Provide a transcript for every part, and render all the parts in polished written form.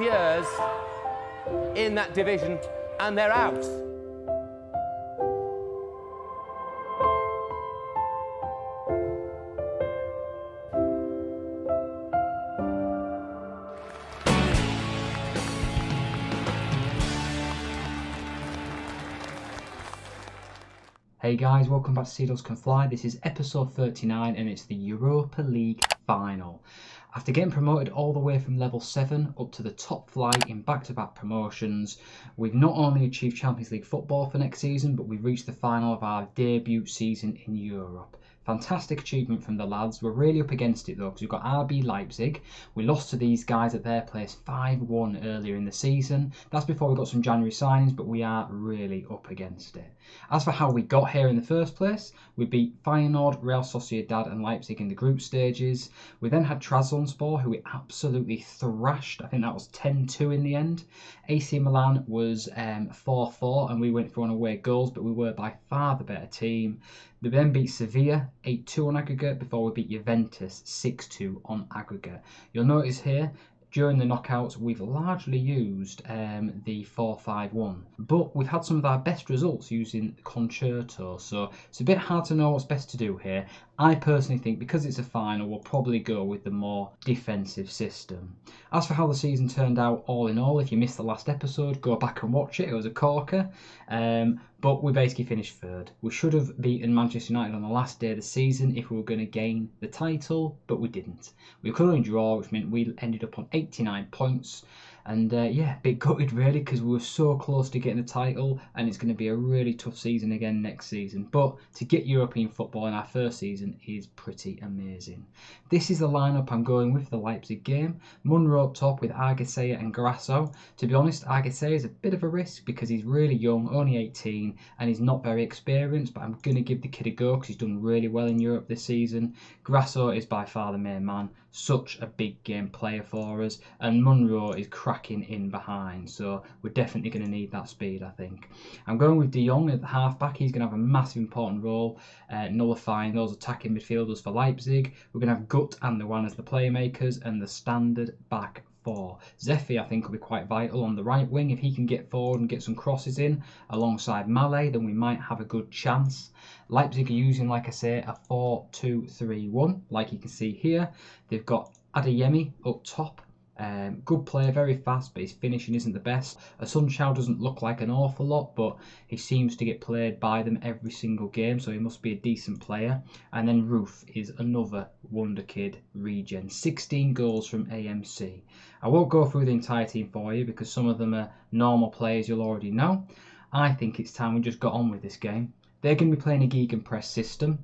12 years in that division, and they're out. Hey guys, welcome back to SEADOGS Can Fly. This is episode 39 and it's the Europa League final. After getting promoted all the way from level 7 up to the top flight in back-to-back promotions, we've not only achieved Champions League football for next season, but we've reached the final of our debut season in Europe. Fantastic achievement from the lads. We're really up against it though, because we've got RB Leipzig. We lost to these guys at their place 5-1 earlier in the season. That's before we got some January signings, but we are really up against it. As for how we got here in the first place, we beat Feyenoord, Real Sociedad and Leipzig in the group stages. We then had Trabzonspor, who we absolutely thrashed. I think that was 10-2 in the end. AC Milan was 4-4 and we went for on away goals, but we were by far the better team. They then beat Sevilla 8-2 on aggregate before we beat Juventus 6-2 on aggregate. You'll notice here, during the knockouts, we've largely used the 4-5-1, but we've had some of our best results using Concerto, so it's a bit hard to know what's best to do here. I personally think because it's a final, we'll probably go with the more defensive system. As for how the season turned out all in all, if you missed the last episode, go back and watch it. It was a corker. But we basically finished third. We should have beaten Manchester United on the last day of the season if we were going to gain the title, but we didn't. We could only draw, which meant we ended up on 89 points. And yeah, a bit gutted really, because we were so close to getting the title, and it's going to be a really tough season again next season. But to get European football in our first season is pretty amazing. This is the lineup I'm going with for the Leipzig game. Munro up top with Argesea and Grasso. To be honest, Argesea is a bit of a risk because he's really young, only 18, and he's not very experienced, but I'm going to give the kid a go because he's done really well in Europe this season. Grasso is by far the main man, such a big game player for us, and Munro is cracking in behind, so we're definitely going to need that speed, I think. I'm going with De Jong at the half-back. He's going to have a massive important role nullifying those attacking midfielders for Leipzig. We're going to have Gut and Luan as the playmakers and the standard back four. Zeffi, I think, will be quite vital on the right wing. If he can get forward and get some crosses in alongside Malé, then we might have a good chance. Leipzig are using, like I say, a 4-2-3-1, like you can see here. They've got Adeyemi up top. Good player, very fast, but his finishing isn't the best. Asunchao doesn't look like an awful lot, but he seems to get played by them every single game, so he must be a decent player. And then Roof is another wonder kid regen. 16 goals from AMC. I won't go through the entire team for you because some of them are normal players you'll already know. I think it's time we just got on with this game. They're going to be playing a gegenpress system.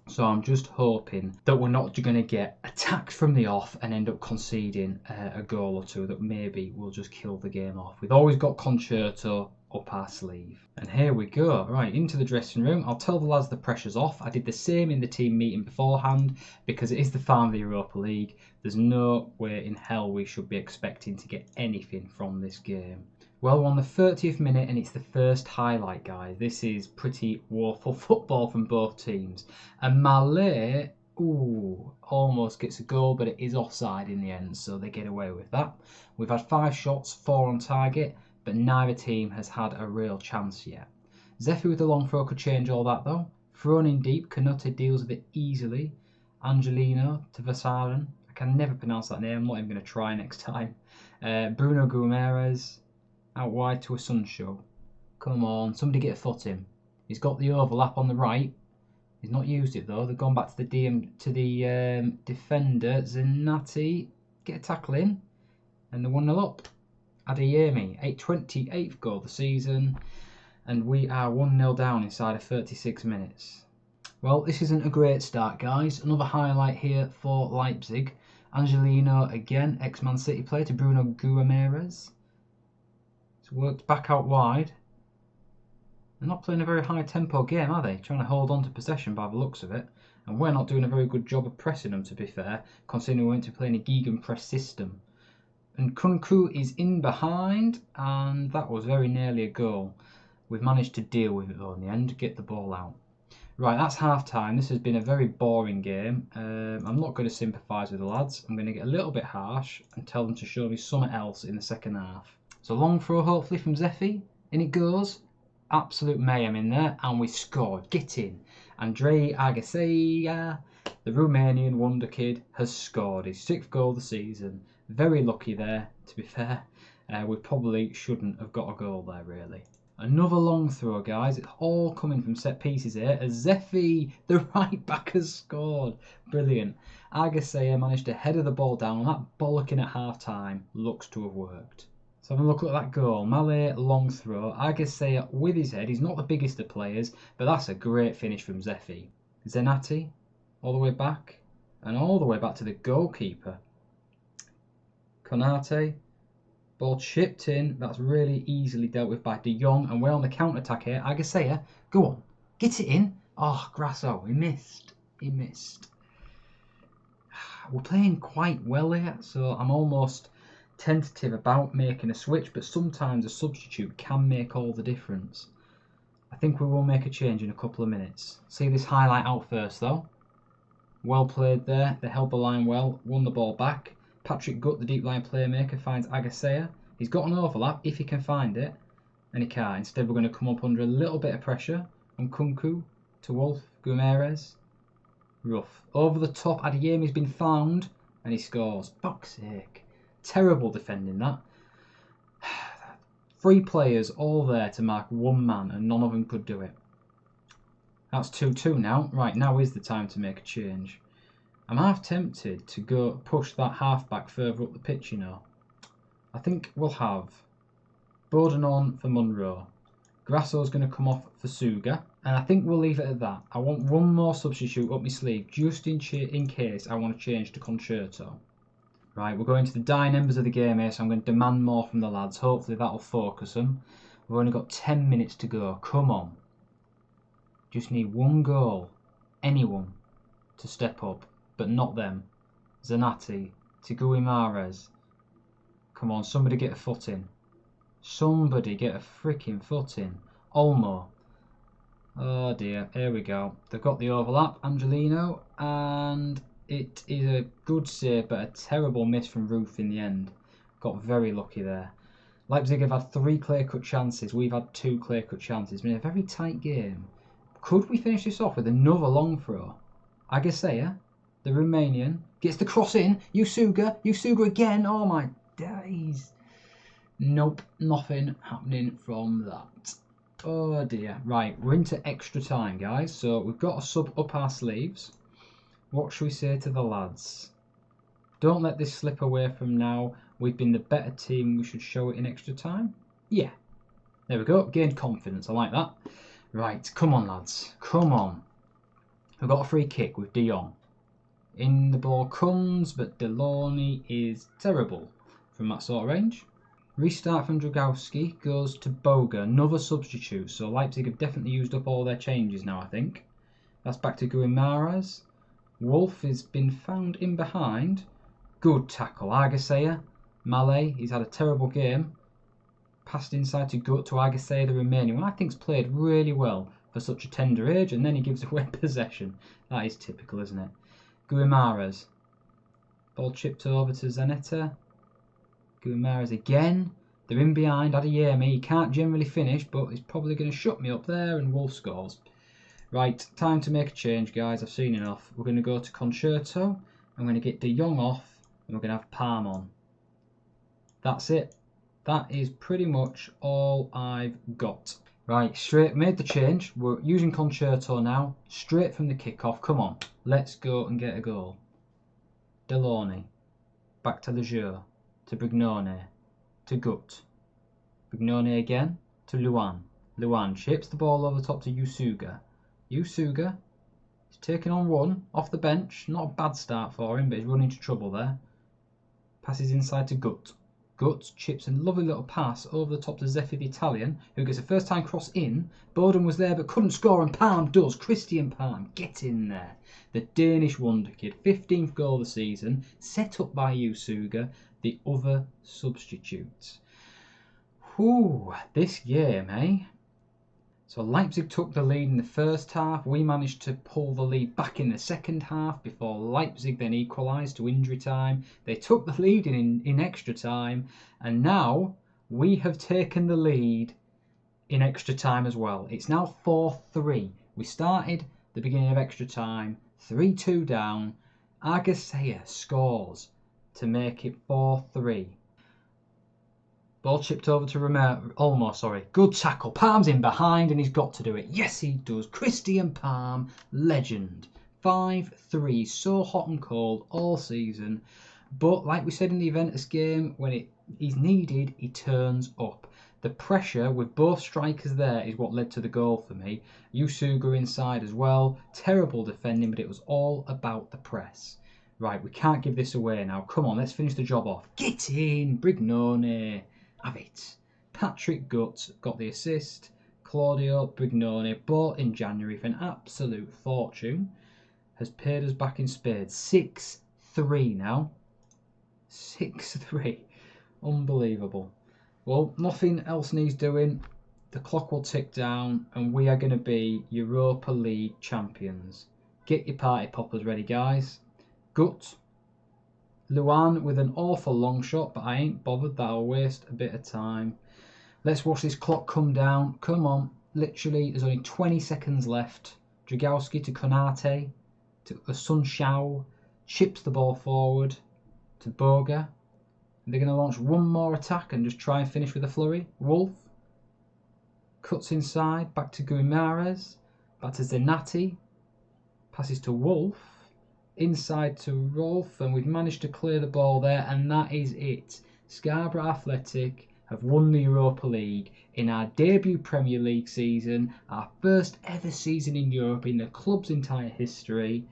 So I'm just hoping that we're not going to get attacked from the off and end up conceding a goal or two that maybe will just kill the game off. We've always got Concerto up our sleeve. And here we go. Right, into the dressing room. I'll tell the lads the pressure's off. I did the same in the team meeting beforehand because it is the final of the Europa League. There's no way in hell we should be expecting to get anything from this game. Well, we're on the 30th minute and it's the first highlight, guys. This is pretty woeful football from both teams. And Malé, almost gets a goal, but it is offside in the end, so they get away with that. We've had 5 shots, 4 on target, but neither team has had a real chance yet. Zeffi with the long throw could change all that though. Thrown in deep, Canute deals with it easily. Angelino to Vassaren. I can never pronounce that name, I'm not even going to try next time. Bruno Guimaraes. Out wide to Asunchao. Come on, somebody get a foot in. He's got the overlap on the right. He's not used it though. They've gone back to the defender. Zenati, get a tackle in. And they're 1-0 up. Adeyemi, 28th goal of the season. And we are 1-0 down inside of 36 minutes. Well, this isn't a great start, guys. Another highlight here for Leipzig. Angelino again, ex-Man City player, to Bruno Guimaraes. Worked back out wide. They're not playing a very high tempo game, are they? Trying to hold on to possession by the looks of it. And we're not doing a very good job of pressing them, to be fair, considering we went to playing a gegenpress system. And Kunku is in behind, and that was very nearly a goal. We've managed to deal with it though in the end, get the ball out. Right, that's half-time. This has been a very boring game. I'm not going to sympathise with the lads. I'm going to get a little bit harsh and tell them to show me something else in the second half. So long throw, hopefully, from Zeffy. In it goes. Absolute mayhem in there. And we scored. Get in. Andrei Agassia, the Romanian wonder kid, has scored his 6th goal of the season. Very lucky there, to be fair. We probably shouldn't have got a goal there, really. Another long throw, guys. It's all coming from set pieces here. As Zeffy, the right back, has scored. Brilliant. Agassia managed to header the ball down. That bollocking at half-time looks to have worked. So have a look at that goal. Malé, long throw. Agassia with his head. He's not the biggest of players, but that's a great finish from Zeffy. Zenati, all the way back. And all the way back to the goalkeeper. Konate. Ball chipped in. That's really easily dealt with by De Jong. And we're on the counter-attack here. Agassia, go on. Get it in. Oh, Grasso, he missed. He missed. We're playing quite well here, so I'm almost tentative about making a switch, but sometimes a substitute can make all the difference. I think we will make a change in a couple of minutes. See this highlight out first, though. Well played there. They held the line well. Won the ball back. Patrick Gutt, the deep line playmaker, finds Agassia. He's got an overlap if he can find it, and he can't. Instead, we're going to come up under a little bit of pressure from Kunku to Wolf, Guimarães. Rough. Over the top, Adeyemi's been found, and he scores. Fuck's sake. Terrible defending that. 3 players all there to mark 1 man, and none of them could do it. That's 2-2 now. Right, now is the time to make a change. I'm half tempted to go push that half-back further up the pitch, you know. I think we'll have Bowden on for Munro. Grasso's going to come off for Suga. And I think we'll leave it at that. I want one more substitute up my sleeve, just in case I want to change to Concerto. Right, we're going to the dying embers of the game here, so I'm going to demand more from the lads. Hopefully that'll focus them. We've only got 10 minutes to go. Come on. Just need 1 goal. Anyone to step up. But not them. Zenati, to Guimarães. Come on, somebody get a foot in. Somebody get a freaking foot in. Olmo. Oh dear, here we go. They've got the overlap, Angelino, and it is a good save, but a terrible miss from Roof in the end. Got very lucky there. Leipzig have had 3 clear-cut chances. We've had 2 clear-cut chances. It's been a very tight game. Could we finish this off with another long throw? Agassia, the Romanian, gets the cross in. Usuga again. Oh my days. Nope, nothing happening from that. Oh dear. Right, we're into extra time, guys. So we've got a sub up our sleeves. What should we say to the lads? Don't let this slip away from now. We've been the better team. We should show it in extra time. Yeah. There we go. Gained confidence. I like that. Right, come on, lads. Come on. We've got a free kick with De Jong. In the ball comes, but Deloney is terrible from that sort of range. Restart from Dragowski goes to Boga, another substitute. So Leipzig have definitely used up all their changes now, I think. That's back to Guimarães. Wolf has been found in behind. Good tackle. Agassia. Malé, he's had a terrible game. Passed inside to Gut to Agassia, the Romanian. I think's played really well for such a tender age, and then he gives away possession. That is typical, isn't it? Guimarães. Ball chipped over to Zanetta. Guimarães again. They're in behind. Adeyemi. He can't generally finish, but he's probably going to shut me up there, and Wolf scores. Right, time to make a change, guys. I've seen enough. We're going to go to Concerto. I'm going to get De Jong off, and we're going to have Palm on. That's it. That is pretty much all I've got. Right, straight, made the change. We're using Concerto now. Straight from the kickoff. Come on, let's go and get a goal. Deloney. Back to Lejeune. To Brignone. To Gut. Brignone again. To Luan. Luan chips the ball over the top to Usuga. Usuga is taking on 1 off the bench. Not a bad start for him, but he's running into trouble there. Passes inside to Gut. Gut chips a lovely little pass over the top to Zeffy the Italian, who gets a first time cross in. Bowden was there but couldn't score, and Palm does. Christian Palm, get in there. The Danish wonder kid, 15th goal of the season, set up by Usuga, the other substitute. Whew, this game, eh? So Leipzig took the lead in the first half. We managed to pull the lead back in the second half before Leipzig then equalised to injury time. They took the lead in extra time, and now we have taken the lead in extra time as well. It's now 4-3. We started the beginning of extra time 3-2 down. Argesea scores to make it 4-3. Ball chipped over to Olmo, Good tackle. Palm's in behind and he's got to do it. Yes, he does. Christian Palm, legend. 5-3. So hot and cold all season. But like we said in the Juventus game, when he's needed, he turns up. The pressure with both strikers there is what led to the goal for me. Yusuga inside as well. Terrible defending, but it was all about the press. Right, we can't give this away now. Come on, let's finish the job off. Get in, Brignone. Have it. Patrick Gutt got the assist. Claudio Brignone, bought in January for an absolute fortune, has paid us back in spades. 6-3 now. 6-3. Unbelievable. Well, nothing else needs doing. The clock will tick down and we are going to be Europa League champions. Get your party poppers ready, guys. Gutt. Luan with an awful long shot, but I ain't bothered. That'll waste a bit of time. Let's watch this clock come down. Come on. Literally, there's only 20 seconds left. Dragowski to Konate. To Sun Shao. Chips the ball forward to Boga. They're going to launch one more attack and just try and finish with a flurry. Wolf. Cuts inside. Back to Guimarães. Back to Zenati. Passes to Wolf. Inside to Rolf, and we've managed to clear the ball there, and that is it. Scarborough Athletic have won the Europa League in our debut Premier League season, our first ever season in Europe in the club's entire history.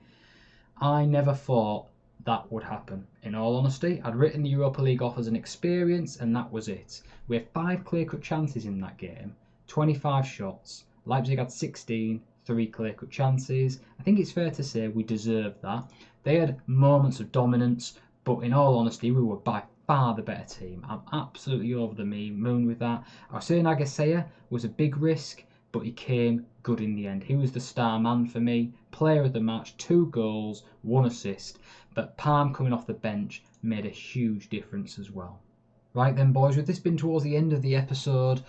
I never thought that would happen. In all honesty, I'd written the Europa League off as an experience, and that was it. We had 5 clear-cut chances in that game, 25 shots. Leipzig had 16. 3 clear-cut chances. I think it's fair to say we deserved that. They had moments of dominance, but in all honesty, we were by far the better team. I'm absolutely over the moon with that. I was saying Argesea was a big risk, but he came good in the end. He was the star man for me. Player of the match, 2 goals, 1 assist. But Palm coming off the bench made a huge difference as well. Right then, boys, with this being towards the end of the episode,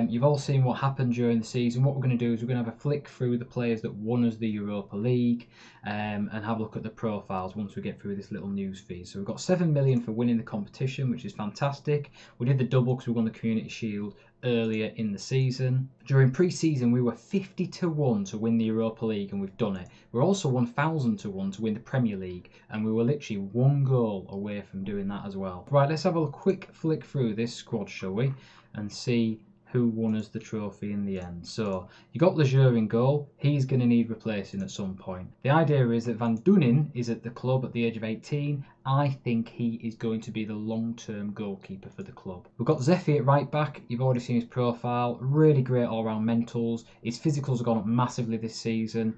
you've all seen what happened during the season. What we're going to do is we're going to have a flick through the players that won us the Europa League and have a look at the profiles once we get through this little news feed. So we've got 7 million for winning the competition, which is fantastic. We did the double because we won the Community Shield earlier in the season. During pre-season, we were 50-1 to win the Europa League, and we've done it. We're also 1,000-1 to win the Premier League, and we were literally 1 goal away from doing that as well. Right, let's have a quick flick through this squad, shall we, and see who won us the trophy in the end. So you got Lejeune in goal. He's going to need replacing at some point. The idea is that Van Dunen is at the club at the age of 18. I think he is going to be the long-term goalkeeper for the club. We've got Zeffi at right back. You've already seen his profile. Really great all-round mentals. His physicals have gone up massively this season.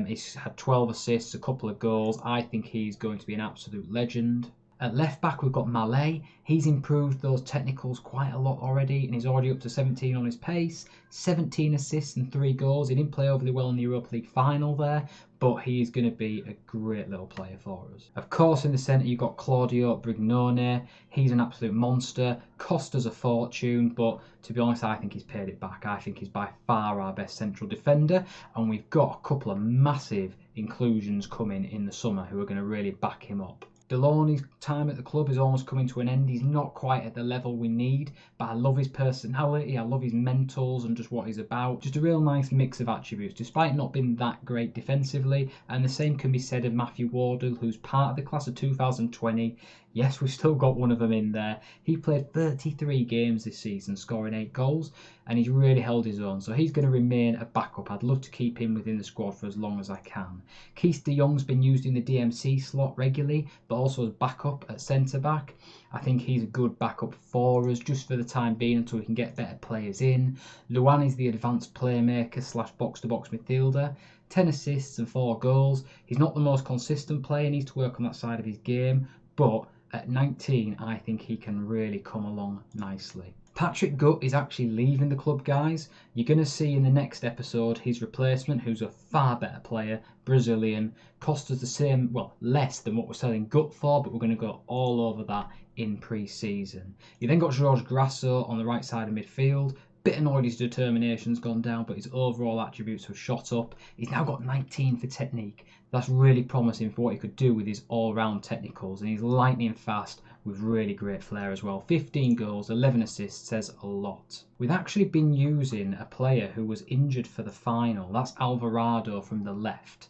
He's had 12 assists, a couple of goals. I think he's going to be an absolute legend. At left back, we've got Malay. He's improved those technicals quite a lot already, and he's already up to 17 on his pace. 17 assists and 3 goals. He didn't play overly well in the Europa League final there, but he's going to be a great little player for us. Of course, in the centre, you've got Claudio Brignone. He's an absolute monster. Cost us a fortune, but to be honest, I think he's paid it back. I think he's by far our best central defender, and we've got a couple of massive inclusions coming in the summer who are going to really back him up. Deloney's time at the club is almost coming to an end. He's not quite at the level we need, but I love his personality, I love his mentals and just what he's about. Just a real nice mix of attributes, despite not being that great defensively. And the same can be said of Matthew Wardle, who's part of the class of 2020. Yes, we've still got one of them in there. He played 33 games this season, scoring 8 goals, and he's really held his own. So he's going to remain a backup. I'd love to keep him within the squad for as long as I can. Keith de Jong's been used in the DMC slot regularly, but also as backup at centre-back. I think he's a good backup for us, just for the time being, until we can get better players in. Luan is the advanced playmaker / box-to-box midfielder. 10 assists and 4 goals. He's not the most consistent player, needs to work on that side of his game, but at 19, I think he can really come along nicely. Patrick Gutt is actually leaving the club, guys. You're going to see in the next episode his replacement, who's a far better player, Brazilian, cost us the same, well, less than what we're selling Gutt for, but we're going to go all over that in pre-season. You then got Jorge Grasso on the right side of midfield. Bit annoyed his determination's gone down, but his overall attributes have shot up. He's now got 19 for technique. That's really promising for what he could do with his all-round technicals, and he's lightning fast with really great flair as well. 15 goals, 11 assists says a lot. We've actually been using a player who was injured for the final. That's Alvarado from the left.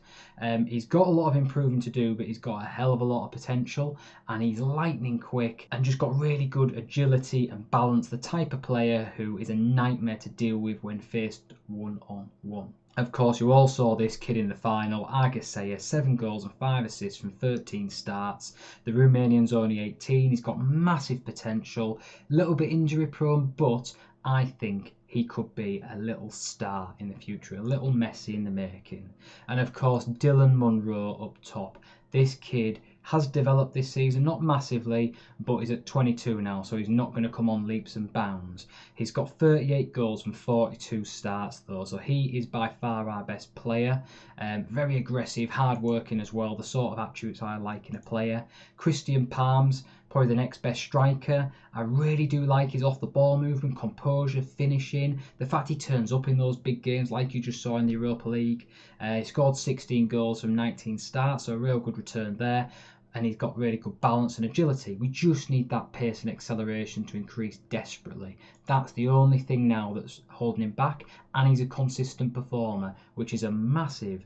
He's got a lot of improving to do, but he's got a hell of a lot of potential, and he's lightning quick and just got really good agility and balance, the type of player who is a nightmare to deal with when faced one-on-one. Of course, you all saw this kid in the final, Argesea, 7 goals and 5 assists from 13 starts. The Romanian's only 18, he's got massive potential, a little bit injury prone, but I think he could be a little star in the future, a little Messi in the making. And of course, Dylan Munro up top. This kid has developed this season, not massively, but he's at 22 now, so he's not going to come on leaps and bounds. He's got 38 goals from 42 starts though, so he is by far our best player. Very aggressive, hard-working as well, the sort of attributes I like in a player. Christian Palms, probably the next best striker. I really do like his off-the-ball movement, composure, finishing, the fact he turns up in those big games like you just saw in the Europa League. He scored 16 goals from 19 starts, so a real good return there. And he's got really good balance and agility. We just need that pace and acceleration to increase desperately. That's the only thing now that's holding him back, and he's a consistent performer, which is a massive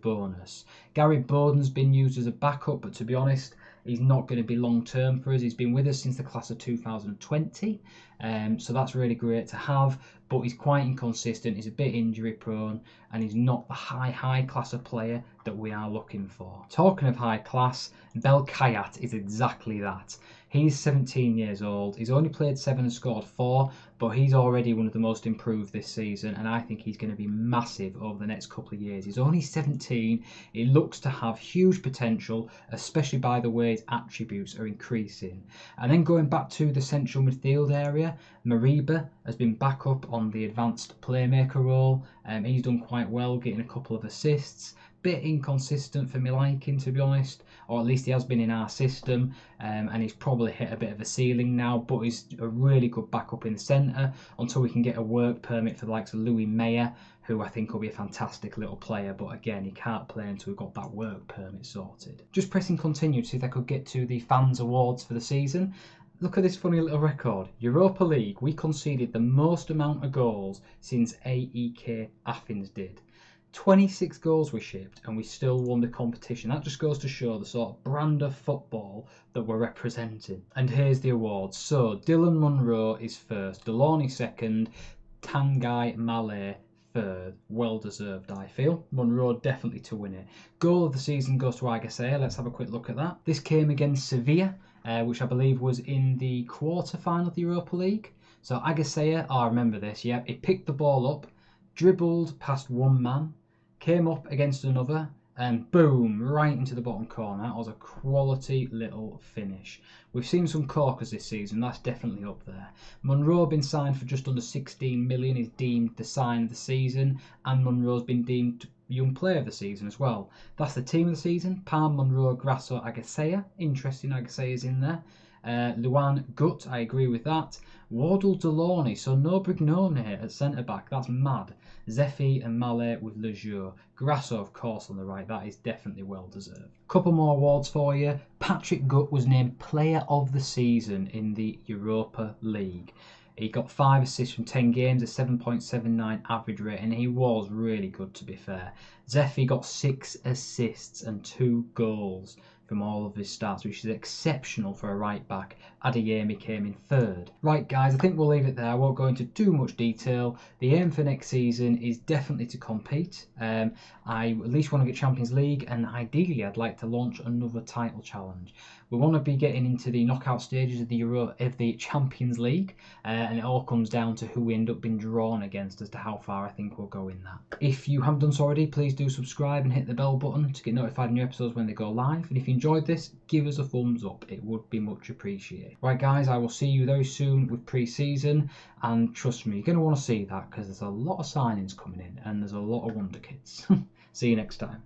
bonus. Gary Bowden's been used as a backup, but to be honest, he's not going to be long term for us. He's been with us since the class of 2020, so that's really great to have, but he's quite inconsistent, he's a bit injury prone, and he's not the high class of player that we are looking for. Talking of high class, Belkayat is exactly that. He's 17 years old, he's only played 7 and scored 4, but he's already one of the most improved this season, and I think he's going to be massive over the next couple of years. He's only 17, he looks to have huge potential, especially by the way his attributes are increasing. And then going back to the central midfield area, Mariba has been back up on the advanced playmaker role. He's done quite well, getting a couple of assists. Bit inconsistent for me liking, to be honest, or at least he has been in our system, and he's probably hit a bit of a ceiling now, but he's a really good backup in the centre until we can get a work permit for the likes of Louis Meyer, who I think will be a fantastic little player, but again, he can't play until we've got that work permit sorted. Just pressing continue to see if I could get to the fans awards for the season. Look at this funny little record. Europa League, we conceded the most amount of goals since AEK Athens did. 26 goals were shipped and we still won the competition. That just goes to show the sort of brand of football that we're representing. And here's the awards. So Dylan Munro is first, Delorney second, Tanguy Malé third. Well deserved, I feel. Munro definitely to win it. Goal of the season goes to Argesea. Let's have a quick look at that. This came against Sevilla, which I believe was in the quarter-final of the Europa League. So Argesea, I remember this, yeah, he picked the ball up, dribbled past one man, came up against another, and boom, right into the bottom corner. That was a quality little finish. We've seen some corkers this season, that's definitely up there. Munro been signed for just under 16 million, is deemed the sign of the season, and Munro's been deemed young player of the season as well. That's the team of the season: Palm, Munro, Grasso, Argesea. Interesting, Argesea's in there. Luan Gutt, I agree with that. Wardle Delorney, so no Brignone at centre-back, that's mad. Zeffi and Malé with Lejour. Grasso, of course, on the right, that is definitely well deserved. Couple more awards for you. Patrick Gutt was named Player of the Season in the Europa League. He got 5 assists from 10 games, a 7.79 average rate, and he was really good, to be fair. Zeffi got 6 assists and 2 goals from all of his starts, which is exceptional for a right back. Adeyemi came in third. Right guys, I think we'll leave it there. I won't go into too much detail. The aim for next season is definitely to compete. I at least want to get Champions League, and ideally I'd like to launch another title challenge. We want to be getting into the knockout stages of the Champions League, and it all comes down to who we end up being drawn against as to how far I think we'll go in that. If you haven't done so already, please do subscribe and hit the bell button to get notified of new episodes when they go live. And if you enjoyed this, give us a thumbs up. It would be much appreciated. City. Right guys, I will see you very soon with pre-season, and trust me, you're going to want to see that because there's a lot of signings coming in and there's a lot of wonder kids. See you next time.